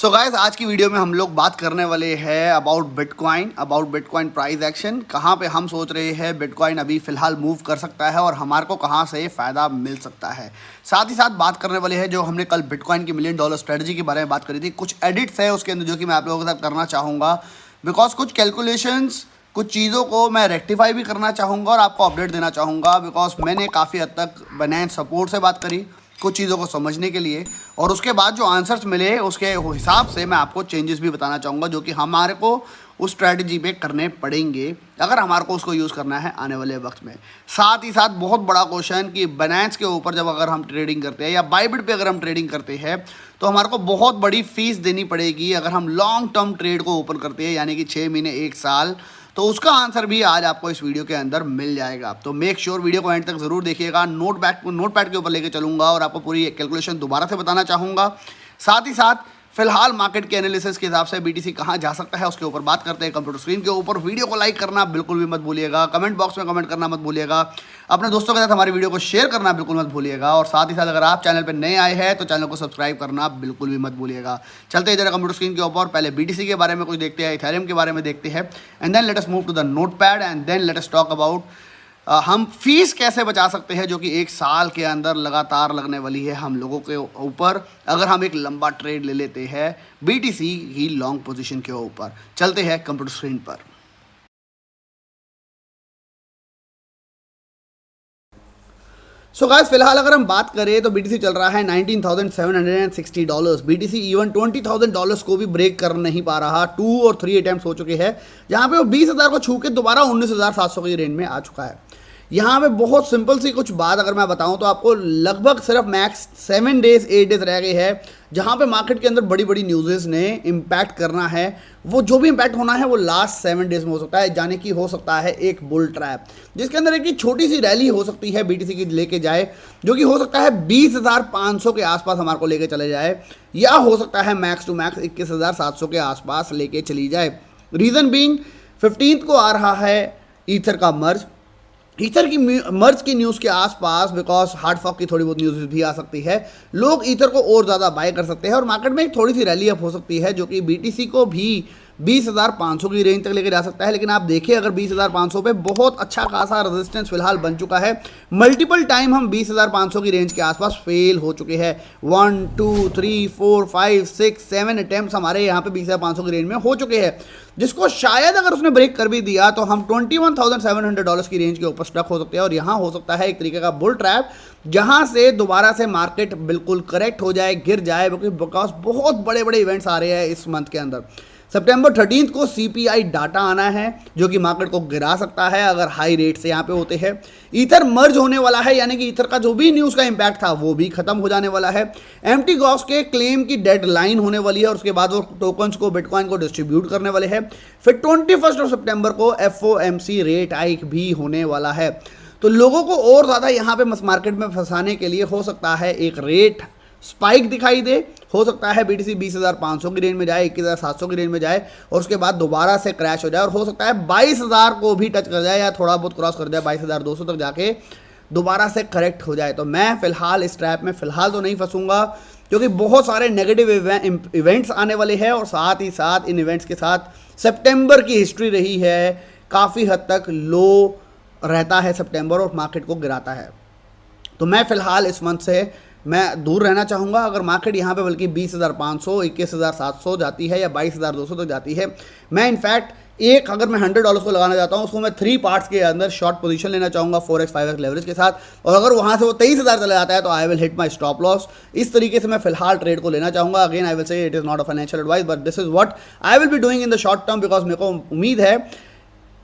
So guys, आज की video में हम लोग बात करने वाले हैं अबाउट बिटकॉइन प्राइस एक्शन। कहाँ पे हम सोच रहे हैं बिटकॉइन अभी फ़िलहाल मूव कर सकता है और हमारे को कहाँ से फ़ायदा मिल सकता है। साथ ही साथ बात करने वाले हैं जो हमने कल बिटकॉइन की $1 मिलियन स्ट्रेटजी के बारे में बात करी थी। कुछ एडिट्स है उसके अंदर जो कि मैं आप लोगों के साथ करना चाहूँगा, बिकॉज कुछ कैलकुलेशंस, कुछ चीज़ों को मैं रेक्टिफाई भी करना चाहूँगा और आपको अपडेट देना चाहूँगा। बिकॉज मैंने काफ़ी हद तक बाइनेंस सपोर्ट से बात करी कुछ चीज़ों को समझने के लिए, और उसके बाद जो आंसर्स मिले उसके हिसाब से मैं आपको चेंजेस भी बताना चाहूँगा जो कि हमारे को उस स्ट्रैटेजी पे करने पड़ेंगे अगर हमारे को उसको यूज़ करना है आने वाले वक्त में। साथ ही साथ बहुत बड़ा क्वेश्चन कि बाइनेंस के ऊपर जब अगर हम ट्रेडिंग करते हैं या बाइबिट पे अगर हम ट्रेडिंग करते हैं तो हमारे को बहुत बड़ी फीस देनी पड़ेगी अगर हम लॉन्ग टर्म ट्रेड को ओपन करते हैं, यानी कि 6 महीने 1 साल। तो उसका आंसर भी आज आपको इस वीडियो के अंदर मिल जाएगा। तो मेक श्योर वीडियो को एंड तक ज़रूर देखिएगा। नोट पैड के ऊपर लेके चलूँगा और आपको पूरी कैलकुलेशन दोबारा से बताना चाहूँगा। साथ ही साथ फिलहाल मार्केट के एनालिसिस के हिसाब से बीटीसी कहाँ जा सकता है उसके ऊपर बात करते हैं कंप्यूटर स्क्रीन के ऊपर। वीडियो को लाइक करना बिल्कुल भी मत भूलिएगा, कमेंट बॉक्स में कमेंट करना मत भूलिएगा, अपने दोस्तों के साथ हमारी वीडियो को शेयर करना बिल्कुल मत भूलिएगा, और साथ ही साथ अगर आप चैनल पर नए आए हैं तो चैनल को सब्सक्राइब करना बिल्कुल भी मत भूलिएगा। चलते हैं जरा कंप्यूटर स्क्रीन के ऊपर। पहले बीटीसी के बारे में कुछ देखते हैं, इथेरियम के बारे में देखते हैं, and then let us move to the notepad and then let us talk about हम फीस कैसे बचा सकते हैं जो कि 1 साल के अंदर लगातार लगने वाली है हम लोगों के ऊपर अगर हम एक लंबा ट्रेड ले लेते हैं बीटीसी ही लॉन्ग पोजीशन के ऊपर। चलते हैं कंप्यूटर स्क्रीन पर। सो गाइस, फिलहाल अगर हम बात करें तो बीटीसी चल रहा है $19,760। बीटीसी इवन $20,000 को भी ब्रेक कर नहीं पा रहा। 2 और 3 अटेम्प्ट हो चुके हैं जहां पे वो 20,000 को छू के दोबारा 19,700 की रेंज में आ चुका है। यहाँ पे बहुत सिंपल सी कुछ बात अगर मैं बताऊँ तो आपको लगभग सिर्फ मैक्स 7 डेज 8 डेज रह गए हैं जहाँ पे मार्केट के अंदर बड़ी बड़ी न्यूज़ ने इम्पैक्ट करना है। वो जो भी इम्पैक्ट होना है वो लास्ट 7 डेज में हो सकता है, जाने की हो सकता है एक बुल ट्रैप जिसके अंदर एक छोटी सी रैली हो सकती है बीटीसी की लेके जाए, जो कि हो सकता है 20,500 के आसपास हमारे को लेके चले जाए, या हो सकता है मैक्स टू मैक्स 21,700 के आसपास लेके चली जाए। रीज़न बीइंग 15th को आ रहा है ईथर का मर्ज की न्यूज़ के आसपास, बिकॉज हार्ड फॉक की थोड़ी बहुत न्यूज़ भी आ सकती है। लोग ईथर को और ज़्यादा बाय कर सकते हैं और मार्केट में एक थोड़ी सी रैली अप हो सकती है जो कि बीटीसी को भी 20,500 की रेंज तक लेके जा सकता है। लेकिन आप देखिए अगर 20,500 पे बहुत अच्छा खासा रेजिस्टेंस फिलहाल बन चुका है। मल्टीपल टाइम हम 20,500 की रेंज के आसपास फेल हो चुके हैं। 1 2 3 4 5 6 7 अटेम्प्ट हमारे यहाँ पे 20,500 की रेंज में हो चुके हैं, जिसको शायद अगर उसने ब्रेक कर भी दिया तो हम $21,700 की रेंज के ऊपर स्टक हो सकते हैं। और यहाँ हो सकता है एक तरीके का बुल ट्रैप जहाँ से दोबारा से मार्केट बिल्कुल करेक्ट हो जाए, गिर जाए, बिकॉज बहुत बड़े बड़े इवेंट्स आ रहे हैं इस मंथ के अंदर। सितंबर 13 को सीपीआई डाटा आना है जो कि मार्केट को गिरा सकता है अगर हाई रेट से यहाँ पे होते हैं। ईथर मर्ज होने वाला है, यानी कि ईथर का जो भी न्यूज़ का इम्पैक्ट था वो भी खत्म हो जाने वाला है। एम्प्टी गॉस के क्लेम की डेडलाइन होने वाली है और उसके बाद वो टोकन्स को, बिटकॉइन को डिस्ट्रीब्यूट करने वाले हैं। फिर 21 सितंबर को एफओएमसी रेट हाइक भी होने वाला है। तो लोगों को और ज़्यादा यहाँ पे मार्केट में फंसाने के लिए हो सकता है एक रेट स्पाइक दिखाई दे, हो सकता है बीटीसी 20,500 की रेंज में जाए, 21,700 की रेंज में जाए और उसके बाद दोबारा से क्रैश हो जाए, और हो सकता है 22,000 को भी टच कर जाए या थोड़ा बहुत क्रॉस कर जाए, 22,200 तक जाके दोबारा से करेक्ट हो जाए। तो मैं फिलहाल इस ट्रैप में फिलहाल तो नहीं फंसूंगा क्योंकि बहुत सारे नेगेटिव इवेंट्स आने वाले हैं, और साथ ही साथ इन इवेंट्स के साथ सितंबर की हिस्ट्री रही है, काफ़ी हद तक लो रहता है सितंबर और मार्केट को गिराता है। तो मैं फिलहाल इस मंथ से मैं दूर रहना चाहूँगा। अगर मार्केट यहाँ पे बल्कि 20,500 21,700 जाती है या 22,200 तक जाती है, मैं इनफैक्ट अगर मैं $100 को लगाना चाहता हूँ उसको मैं 3 पार्ट्स के अंदर शॉर्ट पोजीशन लेना चाहूँगा 4x 5x लेवरेज के साथ, और अगर वहाँ से वो 23,000 चला जाता है तो I will hit my stop loss. इस तरीके से मैं फिलहाल ट्रेड को लेना चाहूँगा। अगेन आई विल से it is not a financial advice but this is what I will be doing in the short term, because मेरे को उम्मीद है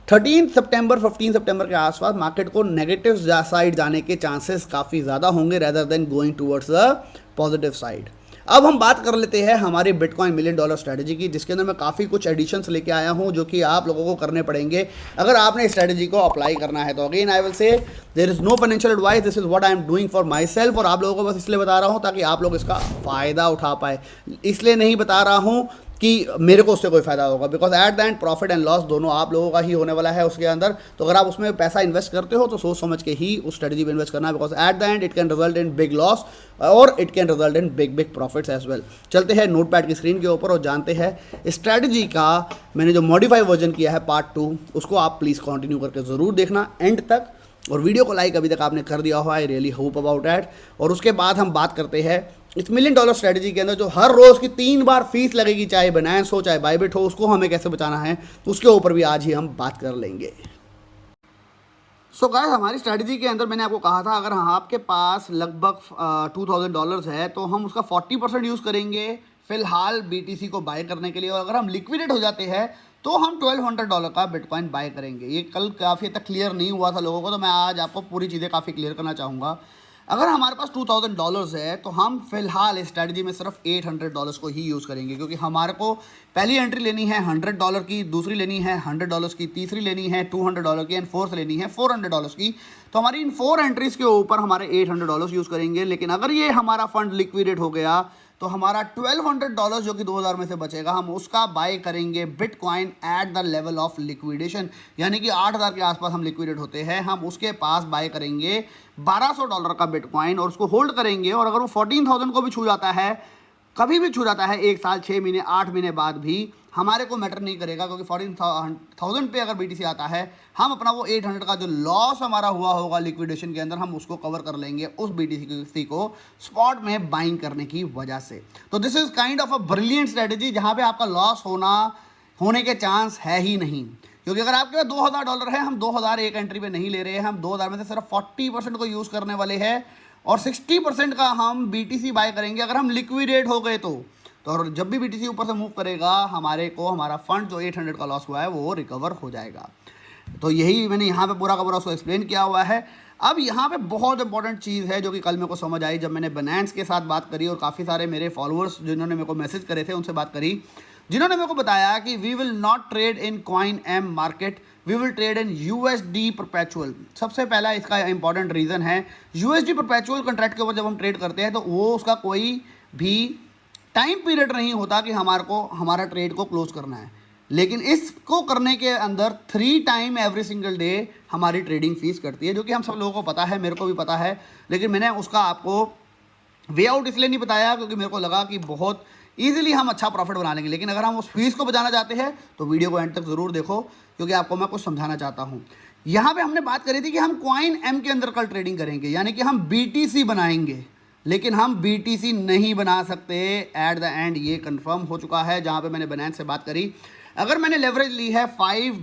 15 सितंबर के आसपास मार्केट को नेगेटिव साइड जाने के चांसेस काफ़ी ज़्यादा होंगे rather than going towards the positive side. अब हम बात कर लेते हैं हमारी बिटकॉइन $1 मिलियन स्ट्रैटेजी की, जिसके अंदर मैं काफ़ी कुछ एडिशंस लेके आया हूं जो कि आप लोगों को करने पड़ेंगे अगर आपने इस स्ट्रैटेजी को अप्लाई करना है। तो again I will say there is no financial advice, this is what I am doing for myself, और आप लोगों को बस इसलिए बता रहा हूँ ताकि आप लोग इसका फ़ायदा उठा पाए। इसलिए नहीं बता रहा हूँ कि मेरे को उससे कोई फ़ायदा होगा, because at the and profit and loss दोनों आप लोगों का ही होने वाला है उसके अंदर। तो अगर आप उसमें पैसा इन्वेस्ट करते हो तो सोच समझ के ही उस स्ट्रेटजी में इन्वेस्ट करना है, because at the end it can result in big loss और it can result in big big profits as well. चलते हैं नोट पैड की स्क्रीन के ऊपर और जानते हैं स्ट्रेटजी का मैंने जो मॉडिफाई वर्जन किया है पार्ट 2, उसको आप प्लीज़ कंटिन्यू करके ज़रूर देखना एंड तक, और वीडियो को लाइक अभी तक आपने कर दिया हो, I really hope about that. और उसके बाद हम बात करते हैं इस $1 मिलियन स्ट्रेटजी के अंदर जो हर रोज़ की 3 बार फीस लगेगी, चाहे बाइनेंस हो चाहे बायबिट हो, उसको हमें कैसे बचाना है उसके ऊपर भी आज ही हम बात कर लेंगे। सो गाइस, हमारी स्ट्रेटजी के अंदर मैंने आपको कहा था अगर आपके पास लगभग $2000 है तो हम उसका 40% यूज़ करेंगे फिलहाल BTC को बाय करने के लिए, और अगर हम लिक्विडेट हो जाते हैं तो हम $1200 का बिटकॉइन बाय करेंगे। ये कल काफ़ी हद तक क्लियर नहीं हुआ था लोगों को, तो मैं आज आपको पूरी चीज़ें काफ़ी क्लियर करना चाहूँगा। अगर हमारे पास $2000 है तो हम फिलहाल इस स्ट्रैटेजी में सिर्फ $800 को ही यूज़ करेंगे, क्योंकि हमारे को पहली एंट्री लेनी है $100 की, दूसरी लेनी है $100 की, तीसरी लेनी है $200 की एंड फोर्थ लेनी है $400 की। तो हमारी इन 4 एंट्रीज़ के ऊपर हमारे $800 यूज़ करेंगे। लेकिन अगर ये हमारा फंड लिक्विडेट हो गया तो हमारा $1200 जो कि 2000 में से बचेगा, हम उसका बाय करेंगे bitcoin at the level of liquidation, यानी कि 8000 के आसपास हम लिक्विडेट होते हैं, हम उसके पास बाय करेंगे $1200 का बिटकॉइन और उसको होल्ड करेंगे। और अगर वो 14000 को भी छू जाता है, कभी भी छू जाता है, 1 साल 6 महीने 8 महीने बाद भी, हमारे को मैटर नहीं करेगा, क्योंकि 14000 पे अगर BTC आता है, हम अपना वो 800 का जो लॉस हमारा हुआ होगा लिक्विडेशन के अंदर, हम उसको कवर कर लेंगे उस BTC को स्पॉट में बाइंग करने की वजह से। तो this is kind of a brilliant strategy जहां पे आपका लॉस होने के चांस है ही नहीं, क्योंकि अगर आपके पास $2000 है, हम 2000 एक एंट्री पे नहीं ले रहे हैं, हम 2000 में से सिर्फ 40% को यूज़ करने वाले हैं और 60% का हम BTC बाय करेंगे अगर हम लिक्विडेट हो गए तो। और जब भी BTC ऊपर से मूव करेगा, हमारे को हमारा फंड जो 800 का लॉस हुआ है वो रिकवर हो जाएगा। तो यही मैंने यहाँ पे पूरा का पूरा उसको एक्सप्लेन किया हुआ है। अब यहाँ पे बहुत इंपॉर्टेंट चीज़ है जो कि कल मेरे को समझ आई जब मैंने बाइनेंस के साथ बात करी और काफ़ी सारे मेरे फॉलोअर्स जिन्होंने मेरे को मैसेज करे थे उनसे बात करी, जिन्होंने मेरे को बताया कि we will not trade in coin M market, we will trade in USD perpetual. सबसे पहला इसका इंपॉर्टेंट रीज़न है, USD परपेचुअल कॉन्ट्रैक्ट के ऊपर जब हम ट्रेड करते हैं तो वो उसका कोई भी टाइम पीरियड नहीं होता कि हमारा ट्रेड को क्लोज करना है, लेकिन इसको करने के अंदर 3 टाइम एवरी सिंगल डे हमारी ट्रेडिंग फीस कटती है, जो कि हम सब लोगों को पता है, मेरे को भी पता है। लेकिन मैंने उसका आपको वे आउट इसलिए नहीं बताया क्योंकि मेरे को लगा कि बहुत ईजिली हम अच्छा प्रॉफिट बना लेंगे। लेकिन अगर हम उस फीस को बचाना चाहते हैं तो वीडियो को एंड तक ज़रूर देखो, क्योंकि आपको मैं कुछ समझाना चाहता हूँ। यहाँ पे हमने बात करी थी कि हम कॉइन एम के अंदर कल ट्रेडिंग करेंगे, यानी कि हम BTC बनाएंगे, लेकिन हम BTC नहीं बना सकते एट द एंड, ये कंफर्म हो चुका है। जहाँ पे मैंने बाइनेंस से बात करी, अगर मैंने लेवरेज ली है 5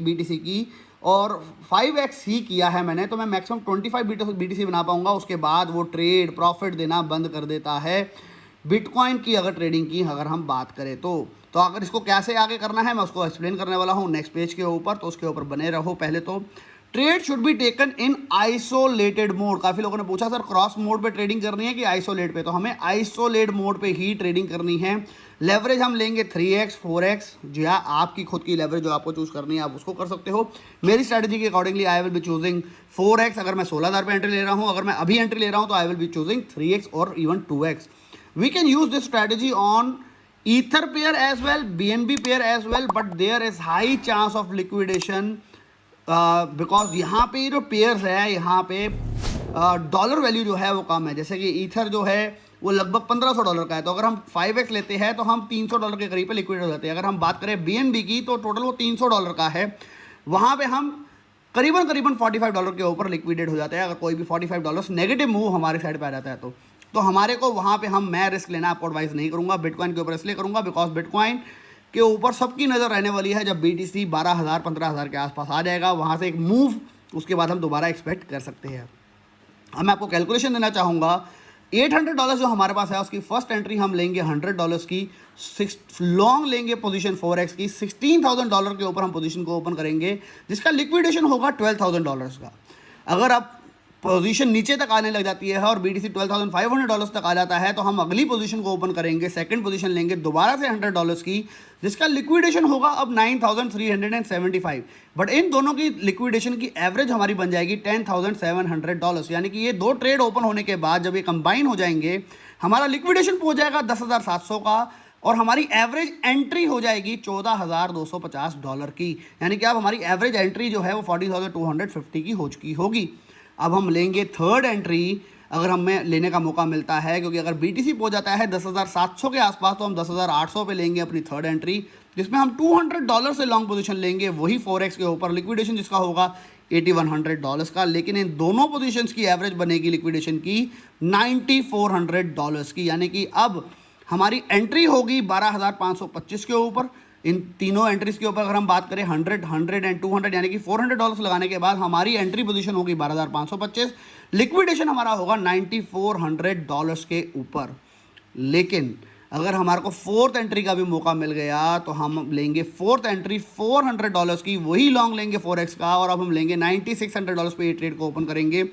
BTC की और 5x ही किया है मैंने, तो मैं मैक्सिमम 25 BTC बना पाऊंगा। उसके बाद वो ट्रेड प्रॉफिट देना बंद कर देता है बिटकॉइन की अगर ट्रेडिंग की अगर हम बात करें तो अगर इसको कैसे आगे करना है मैं उसको एक्सप्लेन करने वाला हूँ नेक्स्ट पेज के ऊपर, तो उसके ऊपर बने रहो। पहले तो trade should be taken in isolated mode. काफ़ी लोगों ने पूछा सर क्रॉस मोड पे ट्रेडिंग करनी है कि आइसोलेट पे, तो हमें आइसोलेट मोड पे ही ट्रेडिंग करनी है। लेवरेज हम लेंगे 3x 4x, जी हाँ, आपकी खुद की लेवरेज जो आपको चूज़ करनी है आप उसको कर सकते हो। मेरी स्ट्रेटजी के accordingly I will be choosing 4x। अगर मैं 16000 पे एंट्री ले रहा हूँ, अगर मैं अभी एंट्री ले रहा हूँ तो I will be choosing 3x और even 2x। We can use this strategy on ether pair as well, BNB pair as well, but there is high chance of liquidation because यहाँ पे जो पेयर्स है यहाँ पे डॉलर वैल्यू जो है वो कम है। जैसे कि ईथर जो है वो लगभग $1500 का है, तो अगर हम 5x लेते हैं तो हम $300 के करीब पे लिक्विड हो जाते हैं। अगर हम बात करें BNB की तो टोटल वो $300 का है, वहाँ पे हम करीबन $45 के ऊपर लिक्विडेट हो जाते हैं। अगर कोई भी $45 नेगेटिव मूव हमारे साइड पे आ जाता है तो हमारे को वहाँ पे मैं रिस्क लेना आपको एडवाइस नहीं करूँगा। बिटकॉइन के ऊपर इसलिए करूँगा बिकॉज बिटकॉइन के ऊपर सबकी नज़र रहने वाली है। जब BTC 12000 15000 के आसपास आ जाएगा, वहाँ से एक मूव उसके बाद हम दोबारा एक्सपेक्ट कर सकते हैं। अब मैं आपको कैलकुलेशन देना चाहूँगा। $800 जो हमारे पास है उसकी फर्स्ट एंट्री हम लेंगे $100 की, लॉन्ग लेंगे पोजीशन 4x की, $16,000 के ऊपर हम पोजीशन को ओपन करेंगे जिसका लिक्विडेशन होगा $12,000 का। अगर आप पोजीशन नीचे तक आने लग जाती है और BTC $12,500 तक आ जाता है तो हम अगली पोजीशन को ओपन करेंगे, सेकंड पोजीशन लेंगे दोबारा से $100 की, जिसका लिक्विडेशन होगा अब 9,375। बट इन दोनों की लिक्विडेशन की एवरेज हमारी बन जाएगी $10,700, यानी कि ये 2 ट्रेड ओपन होने के बाद जब ये कंबाइन हो जाएंगे हमारा लिक्विडेशन पहुंच जाएगा 10,700 का। और हमारी एवरेज एंट्री हो जाएगी $14,250 की, यानी कि अब हमारी एवरेज एंट्री जो है वो 40,250 की हो चुकी होगी। अब हम लेंगे थर्ड एंट्री, अगर हमें लेने का मौका मिलता है, क्योंकि अगर BTC पहुंच जाता है 10,700 के आसपास तो हम 10,800 पे लेंगे अपनी थर्ड एंट्री, जिसमें हम $200 से लॉन्ग पोजीशन लेंगे, वही फॉरेक्स के ऊपर, लिक्विडेशन जिसका होगा $8,100 का। लेकिन इन दोनों पोजीशंस की एवरेज बनेगी लिक्विडेशन की $9,400 की, यानी कि अब हमारी एंट्री होगी 12,525 के ऊपर। इन तीनों एंट्रीज के ऊपर अगर हम बात करें 100, 100 एंड 200, यानी कि $400 लगाने के बाद हमारी एंट्री पोजीशन होगी 12,525, लिक्विडेशन हमारा होगा $9,400 के ऊपर। लेकिन अगर हमारे को फोर्थ एंट्री का भी मौका मिल गया तो हम लेंगे फोर्थ एंट्री $400 की, वही लॉन्ग लेंगे फॉरेक्स का, और अब हम लेंगे $9,600 पे ये ट्रेड को ओपन करेंगे,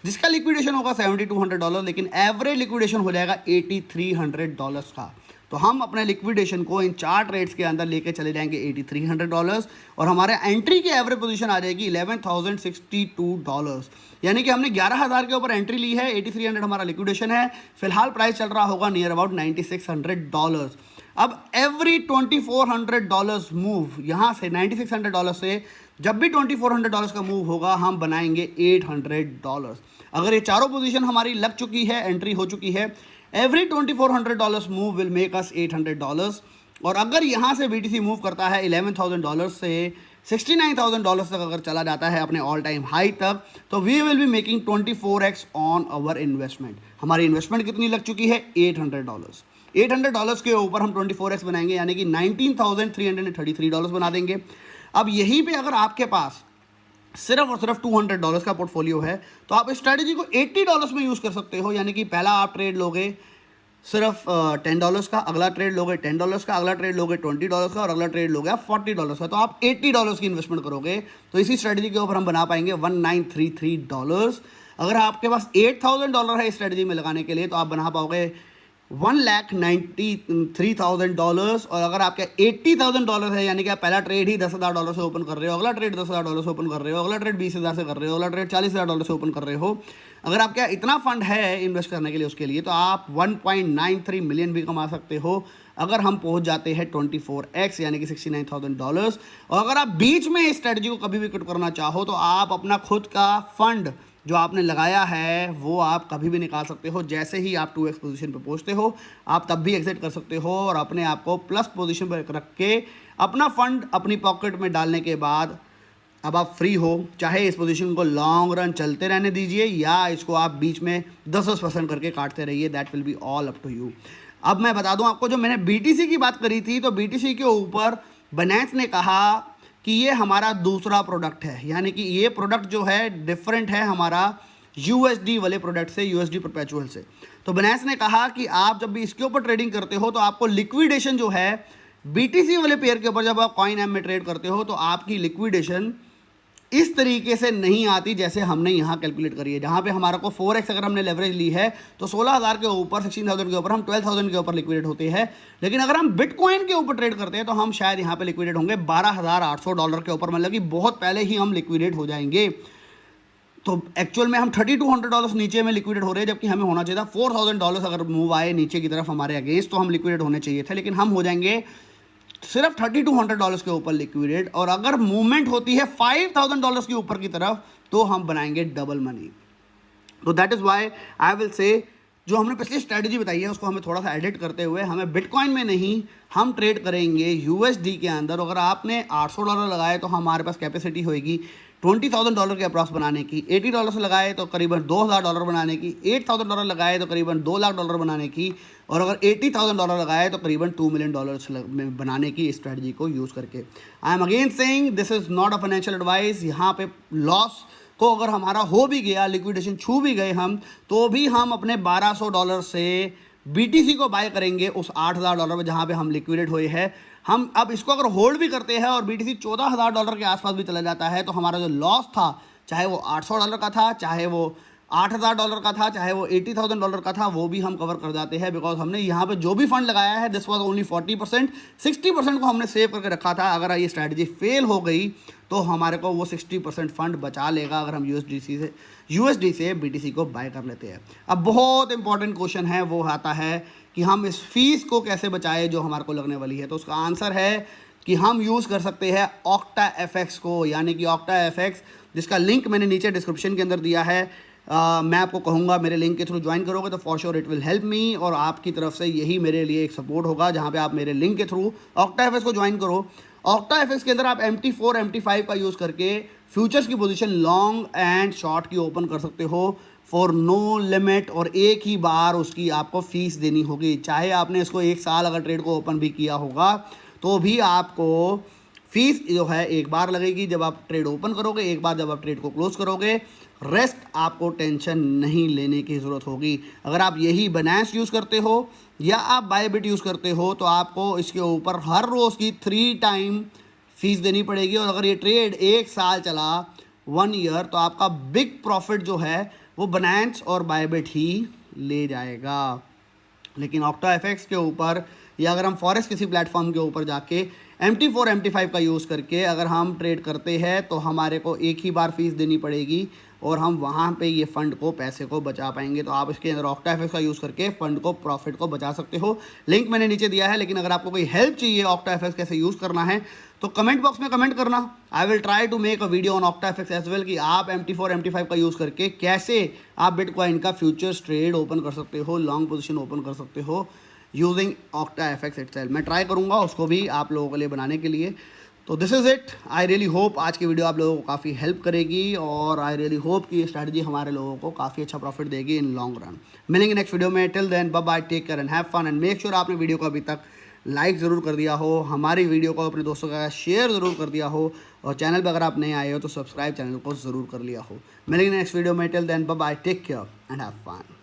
जिसका लिक्विडेशन होगा $7,200, लेकिन एवरेज लिक्विडेशन हो जाएगा $8,300 का। तो हम अपने लिक्विडेशन को इन 4 ट्रेड्स के अंदर लेके चले जाएंगे $8,300, और हमारे एंट्री की एवरेज पोजीशन आ जाएगी $11,062, यानी कि हमने 11,000 के ऊपर एंट्री ली है, $8,300 हमारा लिक्विडेशन है। फिलहाल प्राइस चल रहा होगा नियर अबाउट $9,600। अब एवरी $2,400 मूव यहाँ से $9,600 से जब भी $2,400 का मूव होगा हम बनाएंगे $800। अगर ये चारों पोजीशन हमारी लग चुकी है, एंट्री हो चुकी है, every $2,400 move will make us $800। और अगर यहाँ से BTC मूव करता है $11,000 से $69,000 तक अगर चला जाता है अपने ऑल टाइम हाई तक, तो we will be making 24x on our investment. हमारी इन्वेस्टमेंट कितनी लग चुकी है? $800। $800 के ऊपर हम 24x बनाएंगे, यानी कि $19,333 बना देंगे। अब यहीं पे अगर आपके पास सिर्फ और सिर्फ $200 का पोर्टफोलियो है तो आप इस स्ट्रैटेजी को $80 में यूज़ कर सकते हो, यानी कि पहला आप ट्रेड लोगे सिर्फ $10 का, अगला ट्रेड लोगे $10 का, अगला ट्रेड लोगे $20 का, और अगला ट्रेड लोगे आप $40 का, तो आप $80 की इन्वेस्टमेंट करोगे। तो इसी स्ट्रैटेजी के ऊपर हम बना पाएंगे $1933। अगर आपके पास $8,000 है इस स्ट्रैटेजी में लगाने के लिए तो आप बना पाओगे $1,93,000। और अगर आपका $80,000 है, यानी कि आप पहला ट्रेड ही $10,000 से ओपन कर रहे हो, अगला ट्रेड $10,000 से ओपन कर रहे हो, अगला ट्रेड $20,000 से कर रहे हो, अगला ट्रेड $40,000 से ओपन कर रहे हो, अगर आपका इतना फंड है इन्वेस्ट करने के लिए उसके लिए, तो आप 1.93 मिलियन भी कमा सकते हो अगर हम पहुंच जाते हैं 24x, यानी कि $69,000। और अगर आप बीच में इस स्ट्रेटजी को कभी भी क्विट करना चाहो तो आप अपना खुद का फंड जो आपने लगाया है वो आप कभी भी निकाल सकते हो। जैसे ही आप 2x पोजीशन पे पहुंचते हो आप तब भी एग्जिट कर सकते हो, और अपने आप को प्लस पोजीशन पर रख के अपना फंड अपनी पॉकेट में डालने के बाद अब आप फ्री हो। चाहे इस पोजीशन को लॉन्ग रन चलते रहने दीजिए या इसको आप बीच में 10% करके काटते रहिए, that will be all up to you. अब मैं बता दूं आपको, जो मैंने BTC की बात करी थी, तो BTC के ऊपर बाइनेंस ने कहा कि ये हमारा दूसरा प्रोडक्ट है, यानी कि ये प्रोडक्ट जो है डिफरेंट है हमारा USD वाले प्रोडक्ट से, USD परपेचुअल से। तो बाइनेंस ने कहा कि आप जब भी इसके ऊपर ट्रेडिंग करते हो तो आपको लिक्विडेशन जो है BTC वाले पेयर के ऊपर, जब आप CoinM में ट्रेड करते हो तो आपकी लिक्विडेशन इस तरीके से नहीं आती जैसे हमने यहाँ कैलकुलेट करी है, जहाँ पे हमारा को 4x अगर हमने लेवरेज ली है तो 16,000 के ऊपर, 16,000 के ऊपर हम 12,000 के ऊपर लिक्विडेट होते हैं। लेकिन अगर हम बिटकॉइन के ऊपर ट्रेड करते हैं तो हम शायद यहाँ पे लिक्विडेट होंगे $12,800 के ऊपर, मतलब कि बहुत पहले ही हम लिक्विडेट हो जाएंगे। तो एक्चुअल में हम $3,200 नीचे में लिक्विडेट हो रहे हैं, जबकि हमें होना चाहिए था $4,000 अगर मूव आए नीचे की तरफ हमारे अगेंस्ट तो हम लिक्विडेट होने चाहिए थे, लेकिन हम हो जाएंगे सिर्फ $3,200 के ऊपर लिक्विडेट। और अगर मूवमेंट होती है $5,000 के ऊपर की तरफ तो हम बनाएंगे डबल मनी। तो that is why I will से जो हमने पिछली स्ट्रैटेजी बताई है उसको हमें थोड़ा सा एडिट करते हुए हमें बिटकॉइन में नहीं, हम ट्रेड करेंगे USD के अंदर। अगर आपने $800 लगाए तो हमारे पास कैपेसिटी होएगी $20,000 के अप्रॉक्स बनाने की, $80 लगाए तो करीबन $2,000 बनाने की, $8,000 लगाए तो करीबन $2 लाख बनाने की, और अगर $80,000 लगाए तो करीबन $2 मिलियन बनाने की स्ट्रैटेजी को यूज़ करके। I am again saying this is not a financial advice. यहाँ पे लॉस को अगर हमारा हो भी गया, लिक्विडेशन छू भी गए हम, तो भी हम अपने $1,200 से BTC को बाय करेंगे उस $8,000 में जहाँ पे हम लिक्विडेट हुए हैं। हम अब इसको अगर होल्ड भी करते हैं और BTC $14,000 के आसपास भी चला जाता है तो हमारा जो लॉस था, चाहे वो $800 का था, चाहे वो $8,000 का था, चाहे वो $80,000 का था, वो भी हम कवर कर जाते हैं। बिकॉज हमने यहाँ पे जो भी फंड लगाया है दिस वाज ओनली 40%, 60% को हमने सेव करके रखा था। अगर ये स्ट्रैटेजी फेल हो गई तो हमारे को वो 60% फंड बचा लेगा अगर हम USD से BTC को बाय कर लेते हैं। अब बहुत इंपॉर्टेंट क्वेश्चन है, वो आता है कि हम इस फीस को कैसे बचाए जो हमारे को लगने वाली है। तो उसका आंसर है कि हम यूज़ कर सकते हैं OctaFX को, यानी कि OctaFX जिसका लिंक मैंने नीचे डिस्क्रिप्शन के अंदर दिया है। मैं आपको कहूँगा मेरे लिंक के थ्रू ज्वाइन करोगे तो for sure it will help me, और आपकी तरफ से यही मेरे लिए एक सपोर्ट होगा जहाँ पे आप मेरे लिंक के थ्रू OctaFX को ज्वाइन करो। OctaFX के अंदर आप MT4 MT5 का यूज़ करके फ्यूचर्स की पोजीशन लॉन्ग एंड शॉर्ट की ओपन कर सकते हो फॉर नो लिमिट, और एक ही बार उसकी आपको फीस देनी होगी। चाहे आपने इसको 1 साल अगर ट्रेड को ओपन भी किया होगा तो भी आपको फीस जो है एक बार लगेगी जब आप ट्रेड ओपन करोगे, एक बार जब आप ट्रेड को क्लोज करोगे। रेस्ट आपको टेंशन नहीं लेने की ज़रूरत होगी। अगर आप यही बाइनेंस यूज़ करते हो या आप बायबिट यूज़ करते हो तो आपको इसके ऊपर हर रोज़ की 3 टाइम फीस देनी पड़ेगी, और अगर ये ट्रेड 1 साल चला 1 ईयर तो आपका बिग प्रॉफिट जो है वो बाइनेंस और बायबिट ही ले जाएगा। लेकिन OctaFX के ऊपर या अगर हम फॉरेक्स किसी प्लेटफॉर्म के ऊपर जाके MT4 MT5 का यूज़ करके अगर हम ट्रेड करते हैं तो हमारे को एक ही बार फीस देनी पड़ेगी और हम वहाँ पे ये फ़ंड को पैसे को बचा पाएंगे। तो आप इसके अंदर OctaFX का यूज़ करके फ़ंड को प्रॉफिट को बचा सकते हो। लिंक मैंने नीचे दिया है, लेकिन अगर आपको कोई हेल्प चाहिए OctaFX कैसे यूज़ करना है तो कमेंट बॉक्स में कमेंट करना। I will try to make a video on OctaFX as well कि आप MT4 MT5 का यूज़ करके कैसे आप बिटकॉइन का फ्यूचर्स ट्रेड ओपन कर सकते हो, लॉन्ग पोजीशन ओपन कर सकते हो यूजिंग OctaFX इटसेल्फ। मैं ट्राई करूँगा उसको भी आप लोगों के लिए बनाने के लिए। तो this is it. I really hope आज की वीडियो आप लोगों को काफ़ी हेल्प करेगी, और आई रियली होप कि ये स्ट्रैटेजी हमारे लोगों को काफ़ी अच्छा प्रॉफिट देगी इन लॉन्ग रन। मिलेंगे नेक्स्ट वीडियो में। Till then bye bye, take care and have fun, and make sure आपने वीडियो को अभी तक लाइक ज़रूर कर दिया हो, हमारी वीडियो को अपने दोस्तों का शेयर ज़रूर कर दिया हो, और चैनल पर अगर आप नए आए हो तो सब्सक्राइब चैनल को ज़रूर कर लिया हो। मिलेंगे नेक्स्ट वीडियो में। Till then bye bye, take care and have fun.